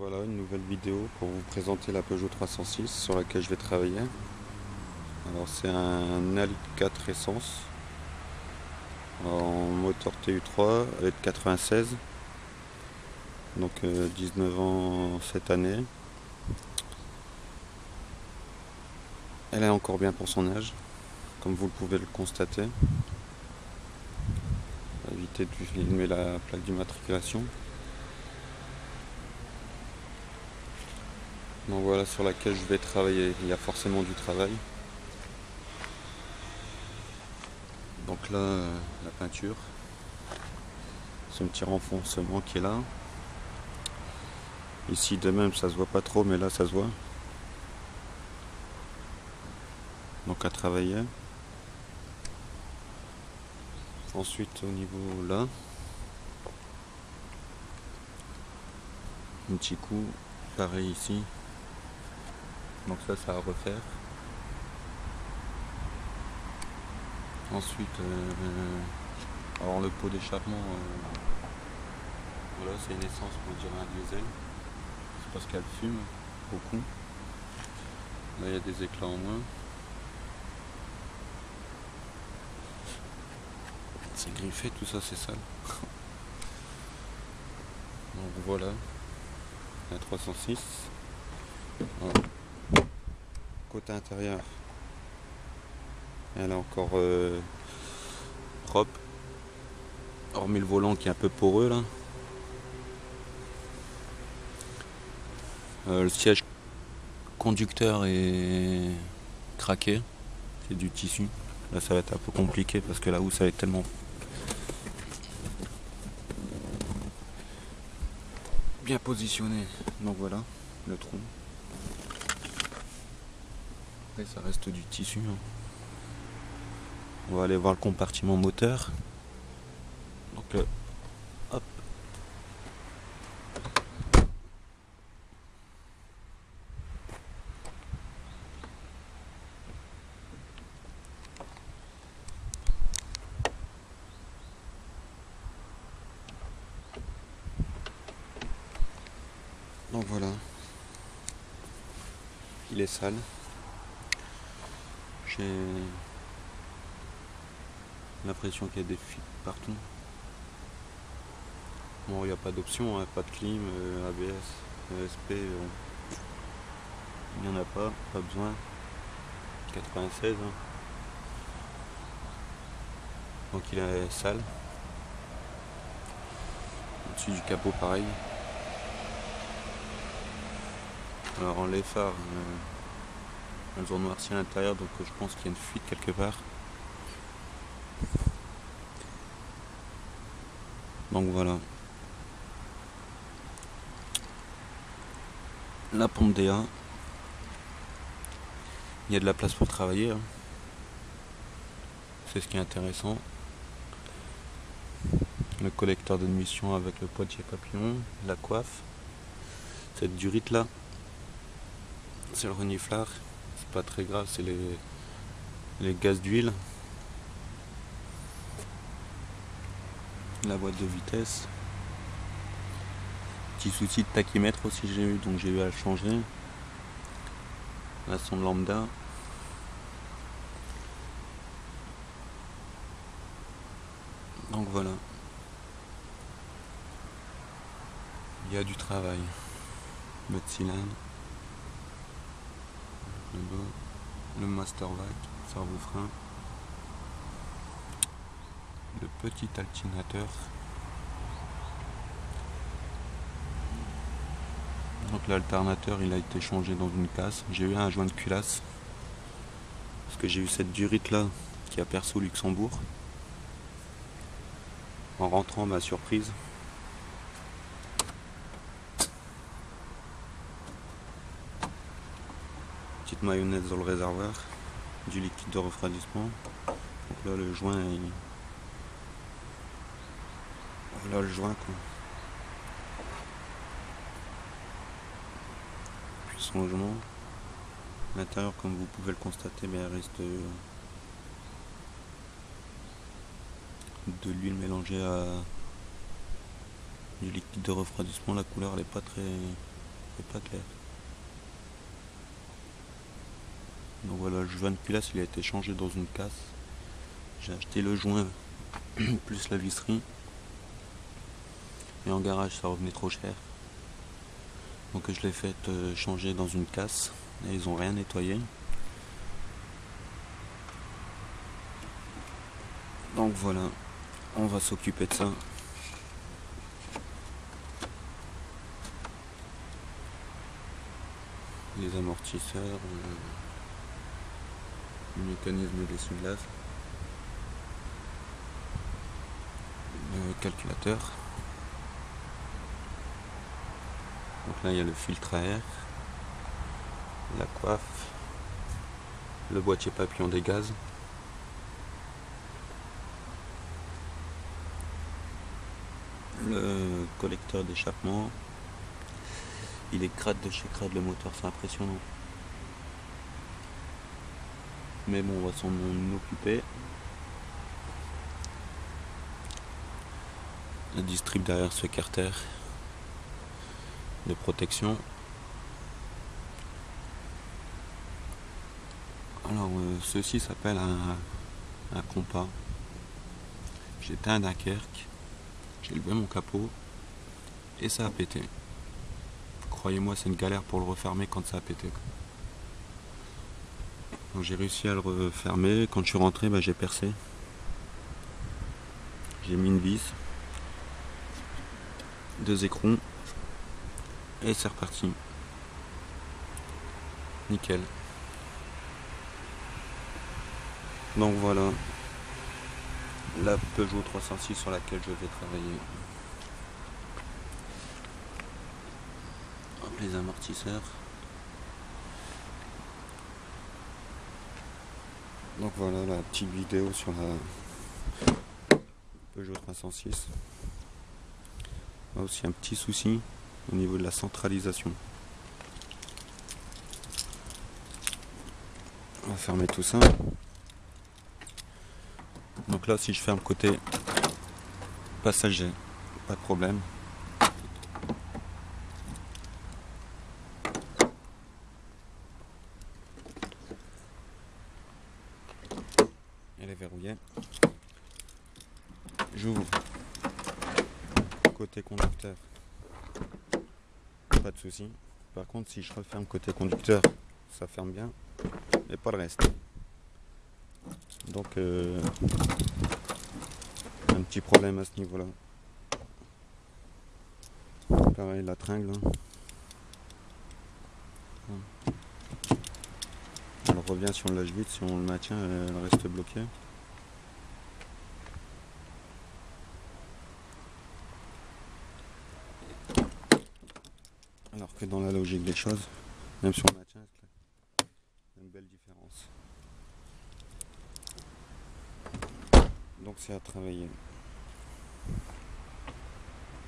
Voilà une nouvelle vidéo pour vous présenter la Peugeot 306 sur laquelle je vais travailler. Alors c'est un Alip 4 essence en moteur TU3 avec 96, donc 19 ans cette année. Elle est encore bien pour son âge, comme vous pouvez le constater. Évitez de filmer la plaque d'immatriculation. Donc voilà sur laquelle je vais travailler. Il y a forcément du travail. Donc là, la peinture, ce petit renfoncement qui est là. Ici de même ça se voit pas trop, mais là ça se voit. Donc à travailler. Ensuite au niveau là, un petit coup, pareil ici. Donc ça à refaire. Ensuite, alors le pot d'échappement, voilà, c'est une essence pour dire un diesel. C'est parce qu'elle fume beaucoup. Là il y a des éclats en moins. C'est griffé, tout ça c'est sale. Donc voilà, la 306. Voilà. Côté intérieur, elle est encore propre, hormis le volant qui est un peu poreux là. Le siège conducteur est craqué, c'est du tissu. Là ça va être un peu compliqué parce que la housse elle est tellement bien positionnée. Donc voilà le trou. Après ça reste du tissu. On va aller voir le compartiment moteur. Donc hop. Donc voilà, il est sale. J'ai l'impression qu'il y a des fuites partout. Bon, il n'y a pas d'option, hein, pas de clim, ABS, ESP, il n'y en a pas besoin. 96, hein. Donc il est sale. Au-dessus du capot pareil. Alors les phares, elles ont noirci à l'intérieur, donc je pense qu'il y a une fuite quelque part. Donc voilà. La pompe DA. Il y a de la place pour travailler, hein. C'est ce qui est intéressant. Le collecteur d'émission avec le poitier papillon, la coiffe. Cette durite là, c'est le reniflard. C'est pas très grave, c'est les gaz d'huile. La boîte de vitesse. Petit souci de tachymètre aussi j'ai eu, donc j'ai eu à le changer. La sonde lambda. Donc voilà. Il y a du travail. Mode cylindre. Le master vac, servo-frein. Le petit altinateur. Donc l'alternateur il a été changé dans une casse. J'ai eu un joint de culasse. Parce que j'ai eu cette durite là qui a percé au Luxembourg. En rentrant, ma surprise. Petite mayonnaise dans le réservoir. Du liquide de refroidissement. Donc là le joint voilà le joint quoi. Puis son logement. L'intérieur comme vous pouvez le constater, mais il reste de l'huile mélangée à du liquide de refroidissement. La couleur elle est pas très C'est pas clair. Donc voilà, le joint de culasse il a été changé dans une casse. J'ai acheté le joint plus la visserie. Et en garage ça revenait trop cher. Donc je l'ai fait changer dans une casse. Et ils ont rien nettoyé. Donc voilà, on va s'occuper de ça. Les amortisseurs, le mécanisme d'essuie-glace, le calculateur. Donc là il y a le filtre à air, la coiffe, le boîtier papillon des gaz. Le collecteur d'échappement. Il est crade de chez crade le moteur, c'est impressionnant. Mais bon, on va s'en occuper. Le distrib derrière ce carter de protection. Alors ceci s'appelle un compas. J'étais à Dunkerque, j'ai levé mon capot et ça a pété. Croyez-moi, c'est une galère pour le refermer quand ça a pété. Donc j'ai réussi à le refermer. Quand je suis rentré, j'ai percé. J'ai mis une vis, 2 écrous et c'est reparti. Nickel. Donc voilà la Peugeot 306 sur laquelle je vais travailler. Hop, les amortisseurs. Donc voilà la petite vidéo sur la Peugeot 306. Là aussi un petit souci au niveau de la centralisation. On va fermer tout ça. Donc là si je ferme côté passager, pas de problème. Elle est verrouillée. J'ouvre côté conducteur, pas de souci. Par contre si je referme côté conducteur, ça ferme bien, mais pas le reste. Donc un petit problème à ce niveau là. Pareil la tringle, elle revient si on lâche vite, si on le maintient elle reste bloquée. Alors que dans la logique des choses, même si on maintient, il y a une belle différence. Donc c'est à travailler.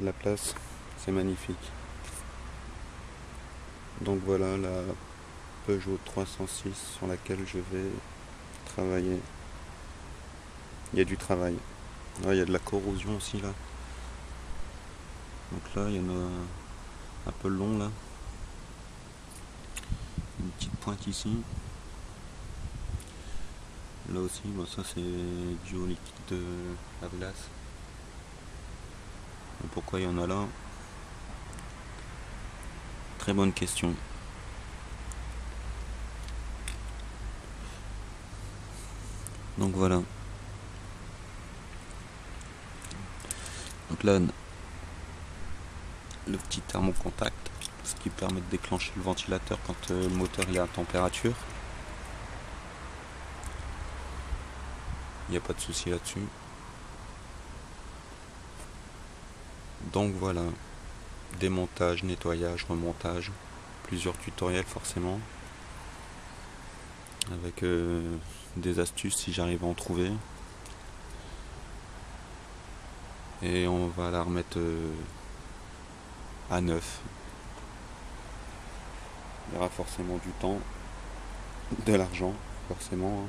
La place, c'est magnifique. Donc voilà la Peugeot 306 sur laquelle je vais travailler. Il y a du travail. Là, il y a de la corrosion aussi là. Donc là, il y en a un peu long là. Une petite pointe ici. Là aussi, ça c'est dû au liquide de la glace. Et pourquoi il y en a là? Très bonne question. Donc voilà. Donc là, le petit thermocontact, ce qui permet de déclencher le ventilateur quand le moteur il est à température. Il n'y a pas de souci là-dessus. Donc voilà, démontage, nettoyage, remontage, plusieurs tutoriels forcément, avec des astuces si j'arrive à en trouver. Et on va la remettre à neuf. Il y aura forcément du temps, de l'argent, forcément.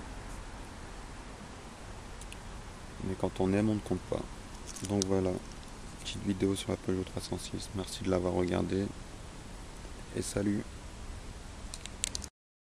Mais quand on aime, on ne compte pas. Donc voilà, petite vidéo sur la Peugeot 306. Merci de l'avoir regardé. et salut.